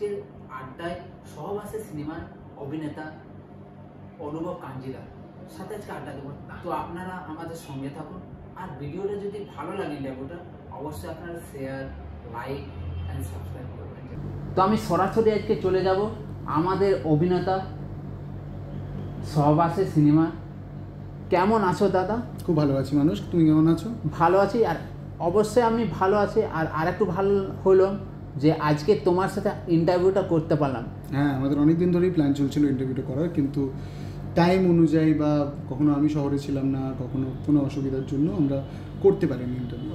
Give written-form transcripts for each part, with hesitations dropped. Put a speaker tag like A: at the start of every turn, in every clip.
A: আজকের আড্ডায় সহবাসে সিনেমার অভিনেতা অনুভব কাঞ্জিলার সাথে আজকে আড্ডা দেবো। তো আপনারা আমাদের সঙ্গে থাকুন, আর ভিডিওটা যদি ভালো লাগে ইন্টারভিউটা অবশ্যই আপনারা শেয়ার, লাইক অ্যান্ড সাবস্ক্রাইব করবেন। তো আমি সরাসরি আজকে চলে যাব আমাদের অভিনেতা সহবাসে সিনেমা। কেমন আছো দাদা?
B: খুব ভালো আছি মানুষ, তুমি কেমন আছো?
A: ভালো আছি, আর অবশ্যই আমি ভালো আছি। আর একটু ভালো হলো যে আজকে তোমার সাথে ইন্টারভিউটা করতে পারলাম।
B: হ্যাঁ, আমাদের অনেক দিন ধরেই প্ল্যান চলছিল ইন্টারভিউটা করার, কিন্তু টাইম অনুযায়ী বা কখনো আমি শহরে ছিলাম না, কখনো কোনো অসুবিধার জন্য আমরা করতে পারিনি ইন্টারভিউ।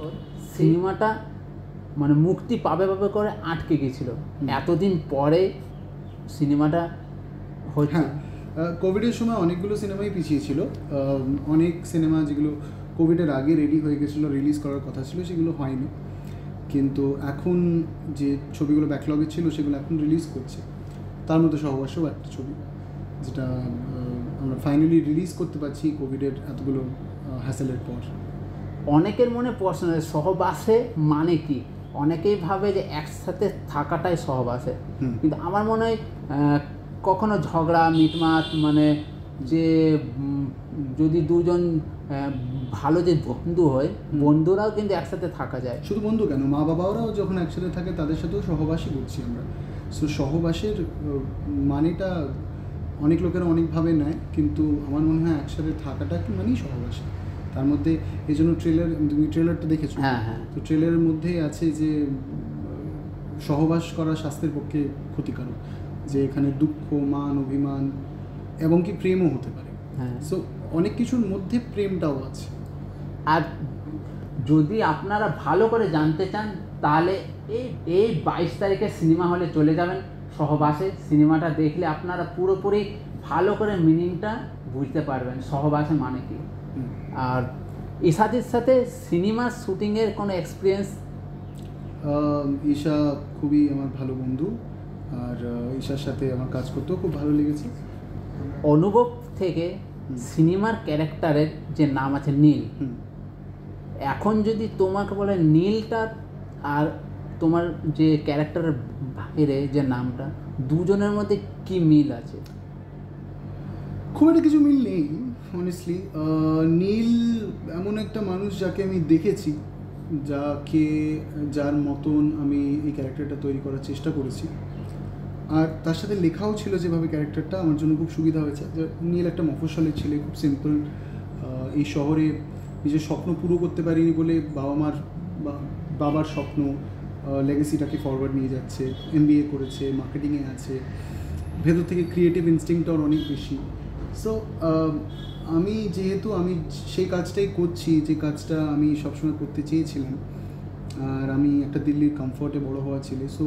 A: সিনেমাটা মানে মুক্তি পাবে পাবে করে আটকে গেছিল, এতদিন পরে সিনেমাটা হচ্ছে।
B: হ্যাঁ, কোভিডের সময় অনেকগুলো সিনেমাই পিছিয়ে ছিল। অনেক সিনেমা যেগুলো কোভিডের আগে রেডি হয়ে গেছিলো, রিলিজ করার কথা ছিল, সেগুলো হয়নি। কিন্তু এখন যে ছবিগুলো ব্যাকলগে ছিল সেগুলো এখন রিলিজ করছে। তার মধ্যে সহবাসও একটা ছবি, যেটা আমরা ফাইনালি রিলিজ করতে পারছি কোভিডের এতগুলো হ্যাসেলের পর।
A: অনেকের মনে প্রশ্ন, সহবাসে মানে কি? অনেকেই ভাবে যে একসাথে থাকাটাই সহবাসে, কিন্তু আমার মনে হয় কখনো ঝগড়া মিটমাট, মানে যে যদি দুজন ভালো যে বন্ধু হয়, বন্ধুরাও কিন্তু একসাথে থাকা যায়।
B: শুধু বন্ধু কেন, মা বাবারাও যখন একসাথে থাকে তাদের সাথেও সহবাসই করছি আমরা। সো সহবাসের মানেটা অনেক লোকেরা অনেকভাবে নেয়, কিন্তু আমার মনে হয় একসাথে থাকাটা কি মানেই সহবাস। তার মধ্যে এই জন্য তুমি ট্রেলারটা দেখেছো?
A: হ্যাঁ হ্যাঁ।
B: তো ট্রেলারের মধ্যেই আছে যে সহবাস করা স্বাস্থ্যের পক্ষে ক্ষতিকারক, যে এখানে দুঃখ, মান, অভিমান এবং কি প্রেমও হতে পারে।
A: হ্যাঁ,
B: সো অনেক কিছুর মধ্যে প্রেমটাও আছে।
A: আর যদি আপনারা ভালো করে জানতে চান তাহলে এই 22 তারিখে সিনেমা হলে চলে যাবেন সহবাসে। সিনেমাটা দেখলে আপনারা পুরোপুরি ভালো করে মিনিংটা বুঝতে পারবেন সহবাসে মানে কি। আর ঈশাদির সাথে সিনেমার শুটিংয়ের কোনো এক্সপিরিয়েন্স?
B: ঈশা খুবই আমার ভালো বন্ধু, আর ঈশার সাথে আমার কাজ করতেও খুব ভালো লেগেছে।
A: অনুভব থেকে সিনেমার ক্যারেক্টারের যে নাম আছে নীল, এখন যদি তোমাকে বলে নীলটা আর তোমার যে ক্যারেক্টারের বাইরে যে নামটা, দুজনের মধ্যে কি মিল আছে?
B: খুব একটা কিছু মিল নেই অনেস্টলি। নীল এমন একটা মানুষ যাকে আমি দেখেছি, যার মতন আমি এই ক্যারেক্টারটা তৈরি করার চেষ্টা করেছি, আর তার সাথে লেখাও ছিল যেভাবে ক্যারেক্টারটা আমার জন্য খুব সুবিধা হয়েছে। যে নীল একটা মফস্বলের ছেলে, খুব সিম্পল, এই শহরে নিজের স্বপ্ন পুরো করতে পারিনি বলে বাবার স্বপ্ন লেগেসিটাকে ফরওয়ার্ড নিয়ে যাচ্ছে। MBA করেছে, মার্কেটিংয়ে আছে, ভেতর থেকে ক্রিয়েটিভ ইনস্টিংক্ট অনেক বেশি। সো আমি সেই কাজটাই করছি, যে কাজটা আমি সবসময় করতে চেয়েছিলাম। আর আমি একটা দিল্লির কমফর্টে বড় হওয়া ছেলে, সো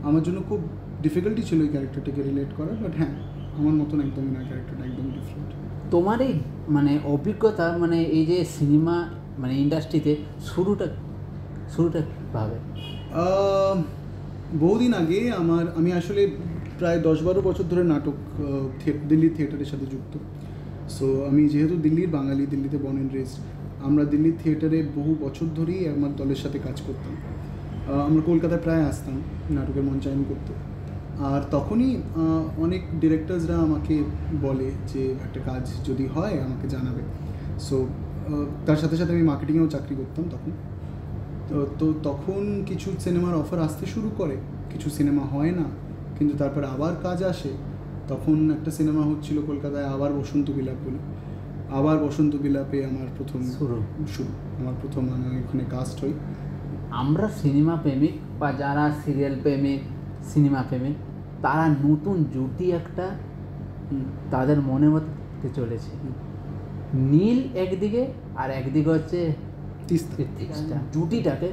B: আমার জন্য খুব ডিফিকাল্টি ছিল এই ক্যারেক্টারটাকে রিলেট করার। বাট হ্যাঁ, আমার মতন একদমই না, ক্যারেক্টারটা একদম ডিফারেন্ট।
A: তোমার এই মানে অভিজ্ঞতা, মানে এই যে সিনেমা মানে ইন্ডাস্ট্রিতে শুরুটা ভাবে?
B: বহুদিন আগে আমি আসলে প্রায় 10-12 বছর ধরে নাটক দিল্লির থিয়েটারের সাথে যুক্ত। সো আমি যেহেতু দিল্লির বাঙালি, দিল্লিতে বর্ন অ্যান্ড রেজড, আমরা দিল্লির থিয়েটারে বহু বছর ধরেই আমার দলের সাথে কাজ করতাম। আমরা কলকাতায় প্রায় আসতাম নাটকের মঞ্চায়ন করতে। আর তখনই অনেক ডিরেক্টরসরা আমাকে বলে যে একটা কাজ যদি হয় আমাকে জানাবে। সো তার সাথে সাথে আমি মার্কেটিংয়েও চাকরি করতাম তখন। তো তখন কিছু সিনেমার অফার আসতে শুরু করে, কিছু সিনেমা হয় না, কিন্তু তারপর আবার কাজ আসে। তখন একটা সিনেমা হচ্ছিল কলকাতায়, আবার বসন্ত বিলাপ বলে। আবার বসন্ত বিলাপে আমার প্রথম আমি ওখানে কাস্ট হই।
A: আমরা সিনেমা প্রেমিক বা যারা সিরিয়াল প্রেমিক, সিনেমা প্রেমিক, তারা নতুন জুটি একটা তাদের মনের মধ্যে চলেছে। নীল একদিকে আর একদিকে হচ্ছে তিস্তা। জুটিটাকে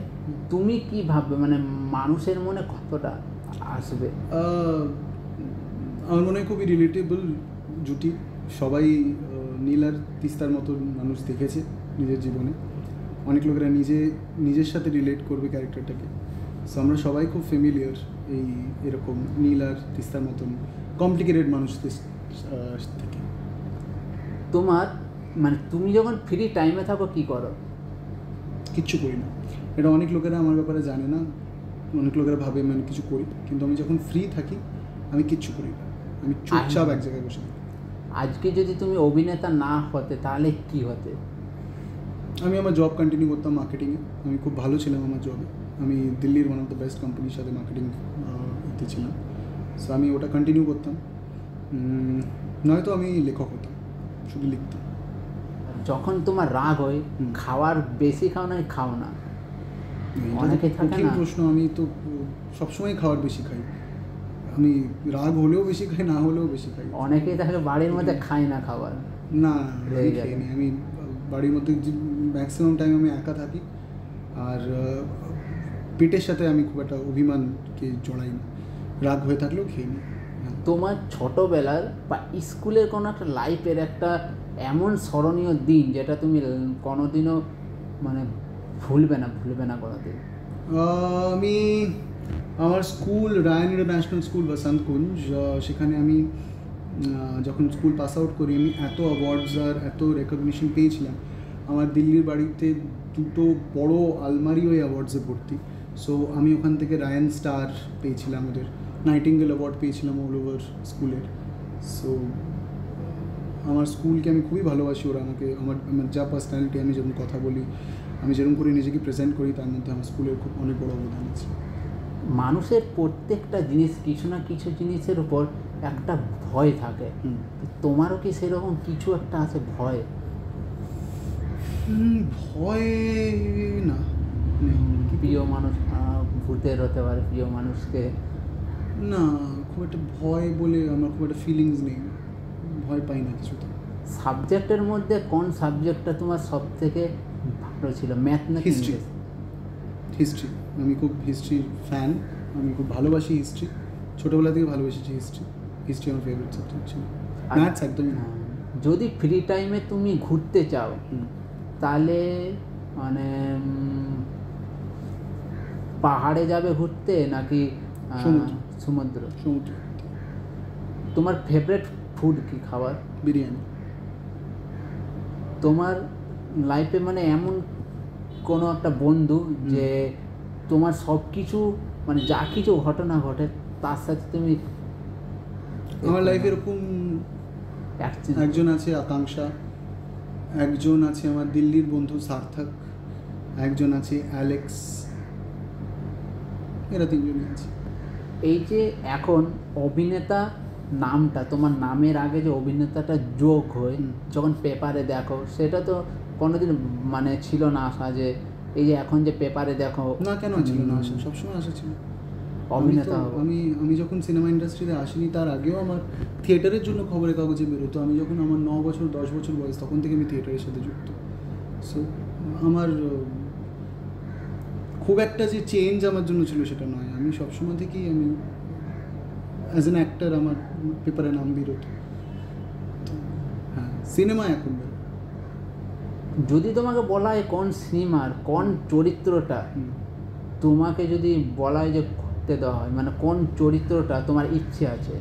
A: তুমি কি ভাববে, মানে মানুষের মনে কতটা আসবে?
B: আমার মনে হয় খুবই রিলেটেবল জুটি। সবাই নীল আর তিস্তার মতন মানুষ দেখেছে নিজের জীবনে। অনেক লোকেরা নিজের সাথে রিলেট করবে ক্যারেক্টারটাকে। সো আমরা সবাই খুব ফ্যামিলিয়ার এরকম নীল আর তিস্তার মতন কমপ্লিকেটেড মানুষদের থেকে।
A: তোমার মানে তুমি যখন ফ্রি টাইমে থাকো কি করো?
B: কিচ্ছু করি না, এটা অনেক লোকেরা আমার ব্যাপারে জানে না। অনেক লোকেরা ভাবে আমি অনেক কিছু করি, কিন্তু আমি যখন ফ্রি থাকি আমি কিচ্ছু করি না, আমি চুপচাপ এক জায়গায় বসে থাকি।
A: আজকে যদি তুমি অভিনেতা না হতে তাহলে কি হতে?
B: আমি আমার জব কন্টিনিউ করতাম মার্কেটিংয়ে, আমি খুব ভালো ছিলাম আমার জবে, আমি দিল্লির ওয়ান অফ দ্য বেস্ট কোম্পানির সাথে মার্কেটিং তে ছিলাম, সো আমি ওটা কন্টিনিউ করতাম। নয়তো আমি লেখক হতাম, শুধু লিখতাম।
A: যখন তোমার রাগ হয় খাওয়ার বেশি খাও না খাও না? অনেকে থাকে
B: কঠিন
A: না।
B: প্রশ্ন। আমি তো সবসময় খাওয়ার বেশি খাই, আমি রাগ হলেও বেশি খাই, না হলেও বেশি খাই।
A: অনেকেই থাকে বাড়ির মধ্যে খায় না খাবার।
B: না,
A: রয়ে
B: আমি
A: গেল।
B: খাইনি। আমি বাড়ির মধ্যে ম্যাক্সিমাম টাইম আমি একা থাকি, আর পেটের সাথে আমি খুব একটা অভিমানকে জড়াই না, রাগ হয়ে থাকলেও খেয়ে নিই।
A: তোমার ছোটোবেলার বা স্কুলের কোনো একটা লাইফের একটা এমন স্মরণীয় দিন যেটা তুমি কোনোদিনও মানে ভুলবে না কোনোদিন?
B: আমি আমার স্কুল রায়ান ইন্টারন্যাশনাল স্কুল বসন্তকুঞ্জ, সেখানে আমি যখন স্কুল পাস আউট করি আমি এত অ্যাওয়ার্ডস আর এত রেকগনিশন পেয়েছিলাম। আমার দিল্লির বাড়িতে দুটো বড় আলমারি ওই অ্যাওয়ার্ডসে ভর্তি। সো আমি ওখান থেকে রায়ান স্টার পেয়েছিলাম, ওদের নাইটিঙ্গেল অ্যাওয়ার্ড পেয়েছিলাম অল ওভার স্কুলের। সো আমার স্কুলকে আমি খুবই ভালোবাসি, ওরা আমাকে আমার যা পার্সোনালিটি, আমি যেরকম কথা বলি, আমি যেরকম করে নিজেকে প্রেজেন্ট করি, তার মধ্যে আমার স্কুলের খুব অনেক বড় অবদান আছে।
A: মানুষের প্রত্যেকটা জিনিস কিছু না কিছু জিনিসের উপর একটা ভয় থাকে, তোমারও কি সেরকম কিছু একটা আছে ভয়?
B: ভয় না, নেই।
A: প্রিয় মানুষ ভূতের হতে পারে, প্রিয় মানুষকে
B: না, খুব একটা ভয় বলে আমার খুব একটা ফিলিংস নেই, ভয় পাই না কিছুতে।
A: সাবজেক্টের মধ্যে কোন সাবজেক্টটা তোমার সব থেকে ভালো ছিল, ম্যাথ না
B: হিস্ট্রি। হিস্ট্রি, আমি খুব হিস্ট্রির ফ্যান, আমি খুব ভালোবাসি হিস্ট্রি, ছোটোবেলা থেকে ভালোবেসেছি হিস্ট্রি। হিস্ট্রি আমার ফেভারিট সাবজেক্ট ছিল, ম্যাথস একদমই না।
A: যদি ফ্রি টাইমে তুমি ঘুরতে চাও তাহলে মানে পাহাড়ে যাবে ঘুরতে নাকি সমুদ্র?
B: সমুদ্র।
A: তোমার ফেভারিট ফুড কি, খাবার?
B: বিরিয়ানি।
A: তোমার লাইফে মানে এমন কোনো একটা বন্ধু যে তোমার সব কিছু মানে যা কিছু ঘটনা ঘটে তার সাথে তুমি
B: আমার লাইফে এরকম একজন আছে আকাঙ্ক্ষা, একজন আছে আমার দিল্লির বন্ধু সার্থক, একজন আছে অ্যালেক্স, এরা তিনজনই আছে।
A: এই যে এখন অভিনেতা নামটা, তোমার নামের আগে যে অভিনেতাটা যোগ হয় যখন পেপারে দেখো, সেটা তো কোনোদিন মানে ছিল না আশা যে এই যে এখন যে পেপারে দেখো?
B: না, কেন ছিল না, আসা সবসময় আসা ছিল।
A: অভিনেতা
B: আমি যখন সিনেমা ইন্ডাস্ট্রিতে আসিনি তার আগেও আমার থিয়েটারের জন্য খবরের কাগজে বেরোতো। আমি যখন আমার 9 বছর 10 বছর বয়স তখন থেকে আমি থিয়েটারের সাথে যুক্ত। সো আমার খুব একটা যে চেঞ্জ আমার জন্য ছিল সেটা নয়, আমি সবসময় থেকেই আমি অ্যাজ অ্যান অ্যাক্টার আমার পেপারে নাম বেরোতো। হ্যাঁ, সিনেমা এখন বেরো।
A: যদি তোমাকে বলা হয় কোন সিনেমার কোন চরিত্রটা তোমাকে যদি বলা হয় যে করতে দেওয়া হয়, মানে কোন চরিত্রটা তোমার ইচ্ছে আছে?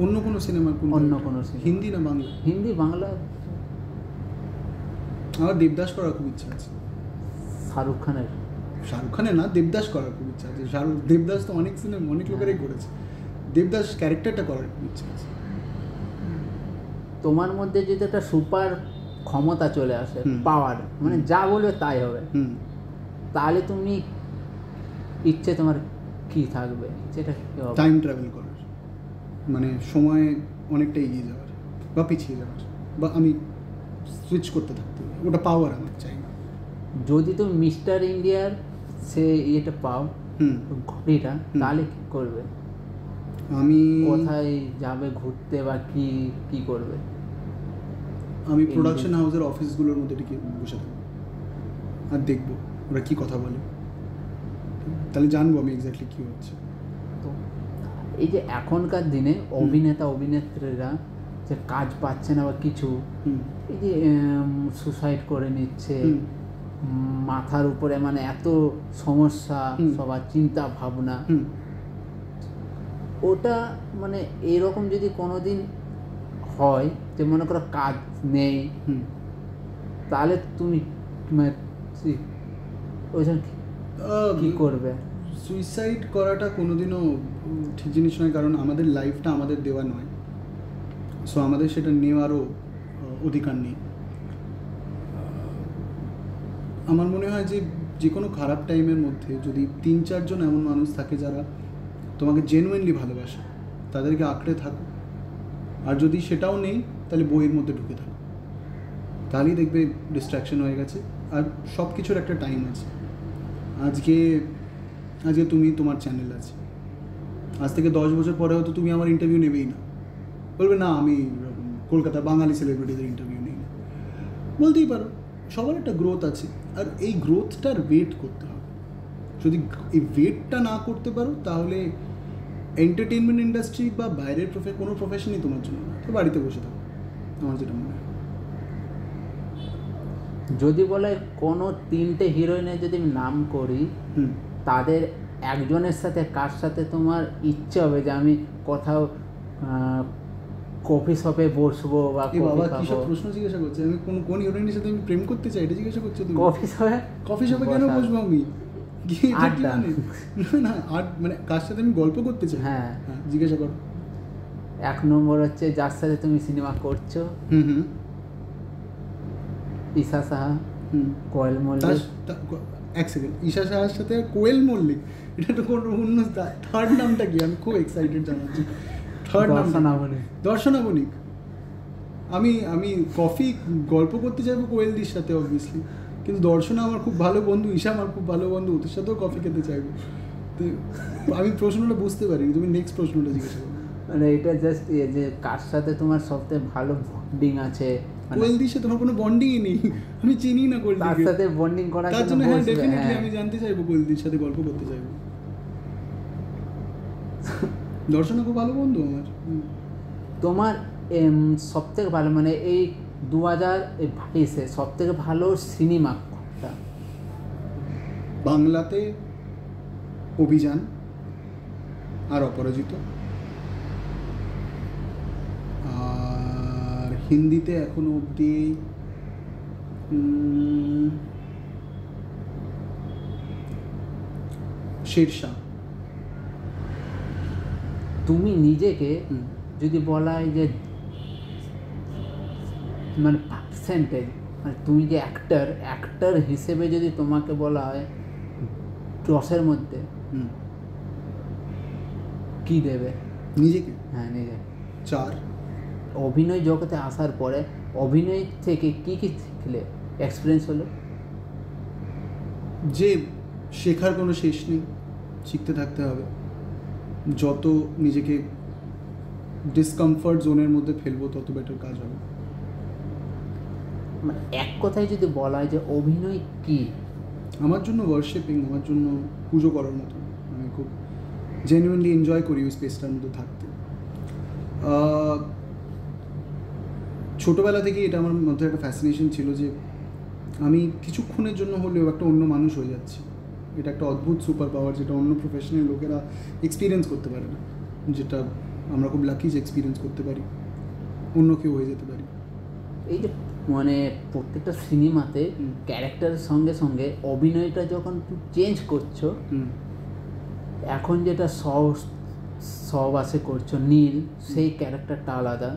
B: অন্য কোনো সিনেমার?
A: অন্য কোনো সিনেমা,
B: হিন্দি না বাংলা?
A: হিন্দি, বাংলা।
B: আমার দেবদাস করার খুব ইচ্ছা আছে।
A: শাহরুখ খানের?
B: শাহরুখ খানের না, দেবদাস করার খুব ইচ্ছা আছে। দেবদাস তো অনেক সিনেমা অনেক লোকেরাই করেছে, দেবদাস ক্যারেক্টারটা করার খুব ইচ্ছা আছে।
A: তোমার মধ্যে যদি একটা সুপার ক্ষমতা চলে আসে, পাওয়ার, মানে যা বলবে তাই হবে, তাহলে তুমি ইচ্ছে তোমার কি থাকবে? সেটা কি হবে?
B: টাইম ট্রাভেল করার, মানে সময় অনেকটা এগিয়ে যাওয়ার বা পিছিয়ে যাওয়ার, বা আমি সুইচ করতে থাকতে হবে, ওটা পাওয়ার আমার চাই না।
A: যদি তুমি মিস্টার ইন্ডিয়ার সে ইয়েটা পাও, ঘড়িটা, তাহলে কি করবে?
B: আমি
A: কোথায় যাবে ঘুরতে বা কি কি করবে?
B: আমি প্রোডাকশন হাউসের অফিসগুলোর মধ্যে টিকে বসে থাকবো আর দেখবো ওরা কি কথা বলে, তাহলে জানবো আমি এক্স্যাক্টলি কী হচ্ছে।
A: তো এই যে এখনকার দিনে অভিনেত্রীরা যে কাজ পাচ্ছে না বা কিছু, এই যে সুসাইড করে নিচ্ছে, মাথার উপরে মানে এত সমস্যা, সবার চিন্তা ভাবনা, ওটা মানে এরকম যদি কোনোদিন হয় যে মনে করো কাজ নেই, তাহলে তুমি মানে ওই কি করবে?
B: সুইসাইড করাটা কোনোদিনও ঠিক জিনিস নয়, কারণ আমাদের লাইফটা আমাদের দেওয়া নয়, সো আমাদের সেটা নেওয়ারও অধিকার নেই। আমার মনে হয় যে যে কোনো খারাপ টাইমের মধ্যে যদি 3-4 জন এমন মানুষ থাকে যারা তোমাকে জেনুইনলি ভালোবাসে, তাদেরকে আঁকড়ে থাকো। আর যদি সেটাও নেই, তাহলে বইয়ের মধ্যে ঢুকে থাকো, তাহলেই দেখবে ডিস্ট্র্যাকশন হয়ে গেছে। আর সব কিছুর একটা টাইম আছে। আজকে তুমি, তোমার চ্যানেল আছে, আজ থেকে 10 বছর পরে হয়তো তুমি আমার ইন্টারভিউ নেবেই না, বলবে না আমি কলকাতা বাঙালি সেলিব্রিটিদের ইন্টারভিউ নিই না। বলতেই পারো, সবার একটা গ্রোথ আছে, আর এই গ্রোথটার ওয়েট করতে হবে। যদি এই ওয়েটটা না করতে পারো, তাহলে এন্টারটেনমেন্ট ইন্ডাস্ট্রি বা বাইরের কোনো প্রফেশনই তোমার জন্য না, তো বাড়িতে বসে থাকো, আমার যেটা মনে হয়।
A: যদি বলে কোনো 3টে হিরোইনের যদি আমি নাম করি, তাদের একজনের সাথে কার সাথে তোমার ইচ্ছে হবে যে আমি কোথাও কফি শপে বসবো বা
B: বাবা কি সব প্রশ্ন জিজ্ঞাসা করছে? আমি কোন হিরোইনের সাথে আমি প্রেম করতে চাই এটা জিজ্ঞাসা করছো তুমি? কফি শপে কেন বসবো আমি? না মানে কার সাথে আমি গল্প করতে চাই?
A: হ্যাঁ,
B: জিজ্ঞাসা করো।
A: 1 নম্বর হচ্ছে যার সাথে তুমি সিনেমা করছো, ঈশা সাহা, কোয়েল মল্লিক।
B: এক সেকেন্ড, ঈশা সাহার সাথে কোয়েল মল্লিক, এটা তো কোনো অন্য। থার্ড নামটা কি? আমি খুব এক্সাইটেড জানাচ্ছি। থার্ড নাম দর্শনা বণিক। আমি কফি গল্প করতে চাইবো কোয়েলদির সাথে অবভিয়াসলি, কিন্তু দর্শনা আমার খুব ভালো বন্ধু, ঈশা আমার খুব ভালো বন্ধু, ওদের সাথেও কফি খেতে চাইবো। তো আমি প্রশ্নটা বুঝতে পারি, তুমি নেক্সট প্রশ্নটা জিজ্ঞাসা করো।
A: মানে এটা জাস্ট যে কার সাথে তোমার সবথেকে ভালো বন্ডিং আছে।
B: কোয়েলদির সাথে তোমার কোনো বন্ডিংই নেই, আমি চিনি না কোয়েলদিকে।
A: তার সাথে বন্ডিং করার
B: জন্য হ্যাঁ ডেফিনেটলি আমি জানতে চাইবো, কোয়েলদির সাথে গল্প করতে চাইবো। দর্শনা খুব ভালো বন্ধু আমার।
A: তোমার সবথেকে ভালো মানে এই 2022-এ সবথেকে ভালো সিনেমা কোনটা?
B: বাংলাতে অভিযান আর অপরাজিত, আর হিন্দিতে এখনো অবধি শেরশাহ।
A: তুমি নিজেকে যদি বলা হয় যে মানে পার্সেন্টেজ, মানে তুমি যে অ্যাক্টর হিসেবে যদি তোমাকে বলা হয় 10-এর মধ্যে কি দেবে
B: নিজেকে?
A: হ্যাঁ, নিজে
B: 4।
A: অভিনয় জগতে আসার পরে অভিনয় থেকে কি শিখলে, এক্সপিরিয়েন্স হলো?
B: যে শেখার কোনো শেষ নেই, শিখতে থাকতে হবে। যত নিজেকে ডিসকমফর্ট জোনের মধ্যে ফেলবো, তত বেটার কাজ হবে।
A: মানে এক কথায় যদি বলা হয় যে অভিনয় কি,
B: আমার জন্য ওয়ার্শিপিং, আমার জন্য পুজো করার মতো। আমি খুব জেনুইনলি এনজয় করি ওই স্পেসটার মধ্যে থাকতে। ছোটোবেলা থেকেই এটা আমার মধ্যে একটা ফ্যাসিনেশন ছিল যে আমি কিছুক্ষণের জন্য হলেও একটা অন্য মানুষ হয়ে যাচ্ছি। এটা একটা অদ্ভুত সুপার পাওয়ার, যেটা অন্য প্রফেশনাল লোকেরা এক্সপিরিয়েন্স করতে পারে না, যেটা আমরা খুব লাকি যে এক্সপিরিয়েন্স করতে পারি, অন্য কেউ হয়ে যেতে পারি।
A: এই যে মানে প্রত্যেকটা সিনেমাতে ক্যারেক্টারের সঙ্গে সঙ্গে অভিনয়টা যখন চেঞ্জ করছো, এখন যেটা সহবাসে করছো নীল, সেই ক্যারেক্টারটা আলাদা,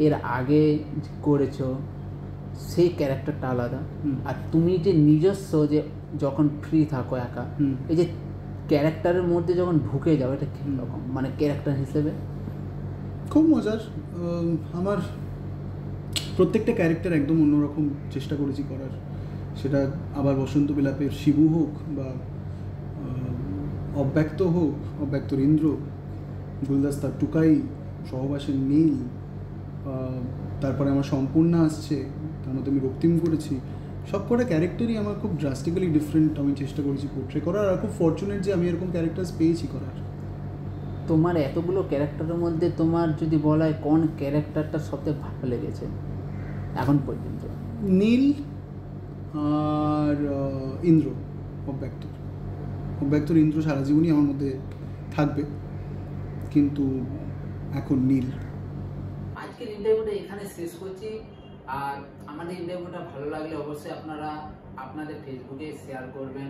A: এর আগে করেছো সেই ক্যারেক্টারটা আলাদা, আর তুমি যে নিজস্ব যে যখন ফ্রি থাকো একা, এই যে ক্যারেক্টারের মধ্যে যখন ঢুকে যাও, এটা কীরকম মানে ক্যারেক্টার হিসেবে?
B: খুব মজার। আমার প্রত্যেকটা ক্যারেক্টার একদম অন্যরকম চেষ্টা করেছি করার, সেটা আবার বসন্ত বিলাপের শিবু হোক বা অব্যক্ত হোক, অব্যক্তর ইন্দ্র, গুলদাস্তার টুকাই, সহবাসের নীল, তারপরে আমার সম্পূর্ণা আসছে, তার মধ্যে আমি রক্তিম করেছি। সব কটা ক্যারেক্টারই আমার খুব ড্রাস্টিক্যালি ডিফারেন্ট আমি চেষ্টা করেছি পোর্ট্রে করার, আর খুব ফর্চুনেট যে আমি এরকম ক্যারেক্টার্স পেয়েছি করার।
A: তোমার এতগুলো ক্যারেক্টারের মধ্যে তোমার যদি বলা হয় কোন ক্যারেক্টারটা সবথেকে ভালো লেগেছে এখন পর্যন্ত?
B: নীল আর ইন্দ্র, অব্যক্তর ইন্দ্র সারা জীবনই আমার মধ্যে থাকবে, কিন্তু এখন নীল।
A: আজকের ইন্টারভিউটা এখানে শেষ করছি, আর আমাদের ইন্টারভিউটা ভালো লাগলে অবশ্যই আপনারা আপনাদের ফেসবুকে শেয়ার করবেন,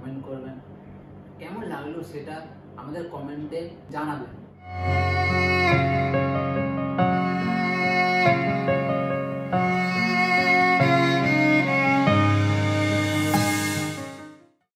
A: কমেন্ট করবেন, কেমন লাগলো সেটা আমাদের কমেন্টে জানাবেন।